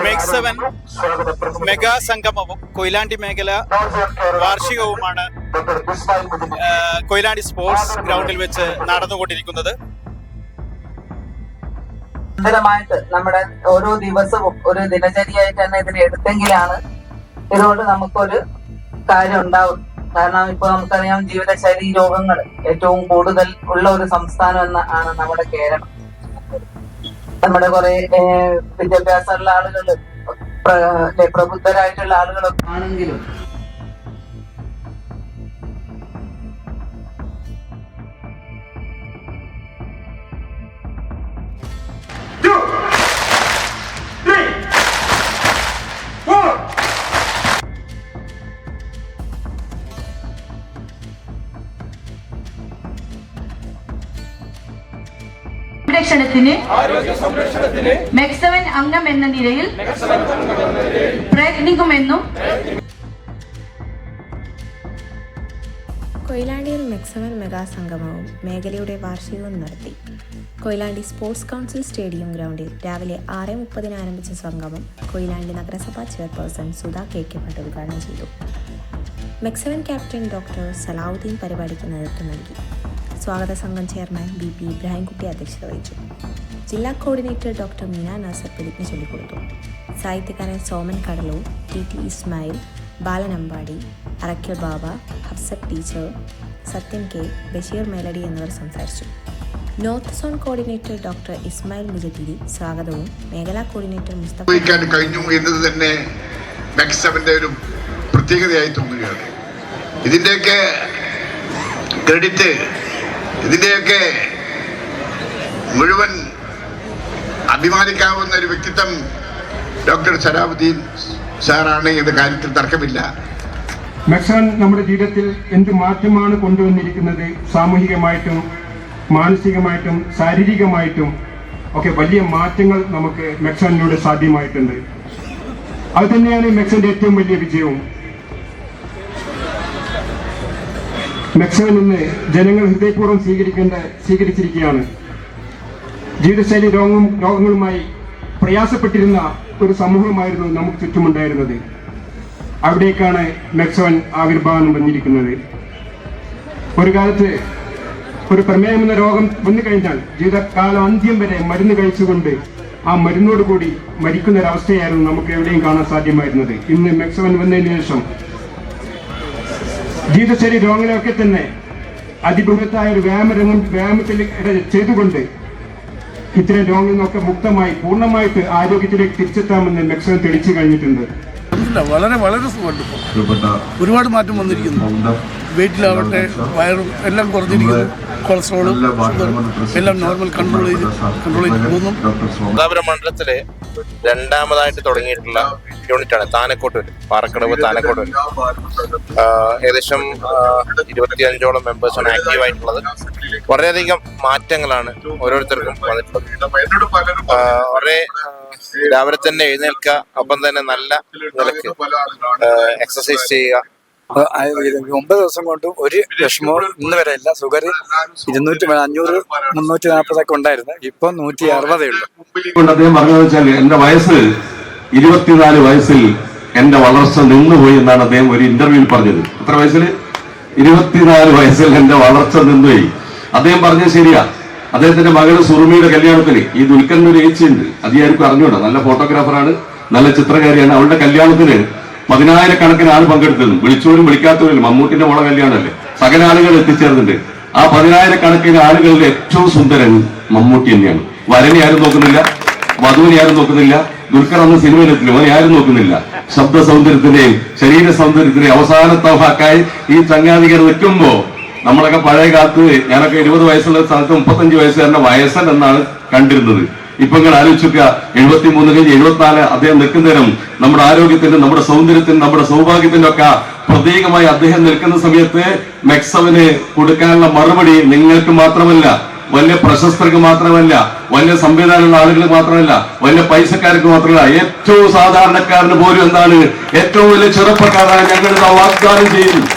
Make 7 mega സംഗമവും കൊയിലാണ്ടി മേഖല വാർഷികവുമാണ് Koyilandy sports ഗ്രൗണ്ടിൽ വെച്ച് നടന്നുകൊണ്ടിരിക്കുന്നത്. നിരന്തരമായിട്ട് നമ്മുടെ ഓരോ ദിവസവും ഒരു ദിനചര്യയായിട്ട് തന്നെ ഇതിനെ എടുത്തെങ്കിലാണ് ഇതുകൊണ്ട് നമുക്കൊരു കാര്യം ഉണ്ടാവും. കാരണം ഇപ്പൊ നമുക്കറിയാം, ജീവിതശൈലി രോഗങ്ങൾ ഏറ്റവും കൂടുതൽ ഉള്ള ഒരു സംസ്ഥാനം ആണ് നമ്മുടെ കേരളം. നമ്മുടെ കുറെ വിദ്യാഭ്യാസമുള്ള ആളുകള്, പ്രബുദ്ധരായിട്ടുള്ള ആളുകളൊക്കെ ആണെങ്കിലും സംരക്ഷണത്തിന് MEC 7 അംഗം എന്ന നിലയിൽ പ്രയത്നിക്കുമെന്നും കൊയിലാണ്ടിയിൽ MEC 7 മെഗാ സംഗമവും മേഖലയുടെ വാർഷികവും നടത്തി. കൊയിലാണ്ടി സ്പോർട്സ് കൗൺസിൽ സ്റ്റേഡിയം ഗ്രൗണ്ടിൽ രാവിലെ 6:30 ആരംഭിച്ച സംഗമം കൊയിലാണ്ടി നഗരസഭാ ചെയർപേഴ്സൺ സുധാ KK ഭട്ട് ഉദ്ഘാടനം ചെയ്തു. MEC 7 ക്യാപ്റ്റൻ ഡോക്ടർ സലാഹുദ്ദീൻ പരിപാടിക്ക് നേതൃത്വം നൽകി. സ്വാഗത സംഘം ചെയർമാൻ BP ഇബ്രാഹിംകുട്ടി അധ്യക്ഷത വഹിച്ചു. ജില്ലാ കോർഡിനേറ്റർ ഡോക്ടർ മീന നാസർ പ്രതിജ്ഞ ചൊല്ലിക്കൊടുത്തു. സാഹിത്യകാരൻ സോമൻ കടലൂർ, TT ഇസ്മായിൽ, ബാലനമ്പാടി, അറക്കൽ ബാബ, ഹഫ്സത്ത് ടീച്ചർ, സത്യൻ K, ബഷീർ മേലടി എന്നിവർ സംസാരിച്ചു. North zone coordinator doctor Ismail Mujaddidi സ്വാഗതവും മേഖലാ കോർഡിനേറ്റർ മുസ്തഫ കഴിഞ്ഞു എന്നത് തന്നെ MEC 7 ഒരു പ്രത്യേകതയായി തോന്നുകയാണ്. ഇതിൻ്റെയൊക്കെ ക്രെഡിറ്റ്, ഇതിൻ്റെയൊക്കെ മുഴുവൻ അഭിമാനിക്കാവുന്ന ഒരു വ്യക്തിത്വം ഡോക്ടർ സലാഹുദ്ദീൻ സാറാണ് എന്ന കാര്യത്തിൽ തർക്കമില്ല. MEC 7 നമ്മുടെ ജീവിതത്തിൽ എന്ത് മാറ്റമാണ് കൊണ്ടുവന്നിരിക്കുന്നത്? സാമൂഹികമായിട്ടും മാനസികമായിട്ടും ശാരീരികമായിട്ടും ഒക്കെ വലിയ മാറ്റങ്ങൾ നമുക്ക് MEC 7 സാധ്യമായിട്ടുണ്ട്. അത് തന്നെയാണ് MEC 7 ഏറ്റവും വലിയ വിജയവും. MEC 7 ഇന്ന് ജനങ്ങൾ ഹൃദയപൂർവ്വം സ്വീകരിച്ചിരിക്കുകയാണ്. ജീവിതശൈലി രോഗങ്ങളുമായി പ്രയാസപ്പെട്ടിരുന്ന ഒരു സമൂഹമായിരുന്നു നമുക്ക് ചുറ്റുമുണ്ടായിരുന്നത്. അവിടേക്കാണ് MEC 7 ആവിർഭാവം വന്നിരിക്കുന്നത്. ഒരു കാലത്ത് ഒരു പ്രമേയം എന്ന രോഗം വന്നു കഴിഞ്ഞാൽ ജീവിതകാലം അന്ത്യം വരെ മരുന്ന് കഴിച്ചുകൊണ്ട് ആ മരുന്നോട് കൂടി മരിക്കുന്നൊരവസ്ഥയായിരുന്നു നമുക്ക് എവിടെയും കാണാൻ സാധ്യമായിരുന്നത്. ഇന്ന് MEC 7 വന്നതിന് ശേഷം ജീവിതശൈലി രോഗങ്ങളെയൊക്കെ തന്നെ അതിബൃഹത്തായ ഒരു വ്യായാമത്തിൽ ചെയ്തുകൊണ്ട് ഇത്തരം രോഗങ്ങളിൽ നിന്നൊക്കെ മുക്തമായി പൂർണ്ണമായിട്ട് ആരോഗ്യത്തിലേക്ക് തിരിച്ചെത്താമെന്ന് MEC 7 തെളിച്ചു കഴിഞ്ഞിട്ടുണ്ട്. വളരെ വളരെ സുഖമുണ്ട്. ഒരുപാട് മാറ്റം വന്നിരിക്കുന്നു. വെയിറ്റിലാവട്ടെ, വയറും എല്ലാം കുറഞ്ഞിരിക്കുന്നു. കൊളസ്ട്രോളും എല്ലാം നോർമൽ കൺട്രോൾ ചെയ്ത് പോകുന്നു. മണ്ഡലത്തിലെ രണ്ടാമതായിട്ട് തുടങ്ങിയിട്ടുള്ള യൂണിറ്റാണ് താനക്കോട്ടൂർ, പാറക്കടവ് താനക്കോട്ടൂർ. ഏകദേശം 25ഓളം മെമ്പേഴ്സാണ് ആക്റ്റീവായിട്ടുള്ളത്. വളരെയധികം മാറ്റങ്ങളാണ് ഓരോരുത്തർക്കും വന്നിട്ടുള്ളത്. വളരെ രാവിലെ തന്നെ എഴുന്നേൽക്കുക, ഒപ്പം തന്നെ നല്ല നിലക്ക് എക്സസൈസ് ചെയ്യുക. 9 ദിവസം കൊണ്ട് ഒരു വിഷമവും ഇന്ന് വരെ ഇല്ല. ഷുഗർ 200, 500, 340 ഉണ്ടായിരുന്നു. ഇപ്പൊ 160 ഉള്ളു. അദ്ദേഹം പറഞ്ഞതെന്ന് വെച്ചാൽ എന്റെ വയസ്സ് 24 വയസ്സിൽ എന്റെ വളർച്ച നിന്നുപോയി എന്നാണ് അദ്ദേഹം ഒരു ഇന്റർവ്യൂവിൽ പറഞ്ഞത്. എത്ര വയസ്സിൽ? 24 വയസ്സിൽ എന്റെ വളർച്ച നിന്നുപോയി. അദ്ദേഹം പറഞ്ഞത് ശരിയാ. അദ്ദേഹത്തിന്റെ മകള് സുറുമിയുടെ കല്യാണത്തിന് ഈ ദുൽഖറിന് ഒരു ഏച്ചിയുണ്ട്, അധികാരിക്കും അറിഞ്ഞൂടാ. നല്ല ഫോട്ടോഗ്രാഫറാണ്, നല്ല ചിത്രകാരിയാണ്. അവളുടെ കല്യാണത്തിന് 10,000-കണക്കിന് ആൾ പങ്കെടുത്തിരുന്നു. വിളിച്ചവരും വിളിക്കാത്തവരും. മമ്മൂട്ടിന്റെ മോളെ കല്യാണമല്ലേ, സകല ആളുകൾ എത്തിച്ചേർന്നിട്ടുണ്ട്. ആ 10,000-കണക്കിന് ആളുകളിൽ ഏറ്റവും സുന്ദരൻ മമ്മൂട്ടി തന്നെയാണ്. വരനെ ആരും നോക്കുന്നില്ല, വധുവിനെ ആരും നോക്കുന്നില്ല. ദുൽഖർ അന്ന് സിനിമയിലെത്തില്ല, അവനെ ആരും നോക്കുന്നില്ല. ശബ്ദ സൗന്ദര്യത്തിന്റെയും ശരീര സൗന്ദര്യത്തിന്റെയും അവസാനത്തെ വാക്കായി ഈ ചങ്ങാതികൾ നിൽക്കുമ്പോ നമ്മളൊക്കെ പഴയ കാലത്ത്, ഞാനൊക്കെ 20 വയസ്സുള്ള സ്ഥാനത്ത് 35 വയസ്സുകാരന്റെ വയസ്സൻ എന്നാണ് കണ്ടിരുന്നത്. ഇപ്പൊ നിങ്ങൾ ആലോചിക്കുക, 73 കഴിഞ്ഞ് 74 അദ്ദേഹം നിൽക്കുന്നതിനും നമ്മുടെ ആരോഗ്യത്തിന്റെ, നമ്മുടെ സൗന്ദര്യത്തിനും, നമ്മുടെ സൗഭാഗ്യത്തിന്റെ ഒക്കെ പ്രതീകമായി അദ്ദേഹം നിൽക്കുന്ന സമയത്ത് MEC 7 കൊടുക്കാനുള്ള മറുപടി നിങ്ങൾക്ക് മാത്രമല്ല, വലിയ പ്രശസ്തർക്ക് മാത്രമല്ല, വലിയ സംവിധാനമുള്ള ആളുകൾ മാത്രമല്ല, വലിയ പൈസക്കാർക്ക് മാത്രമല്ല, ഏറ്റവും സാധാരണക്കാരന് പോലും എന്താണ്, ഏറ്റവും വലിയ ചെറുപ്പക്കാരാണ് ഞങ്ങൾ വാഗ്ദാനം ചെയ്യുന്നു.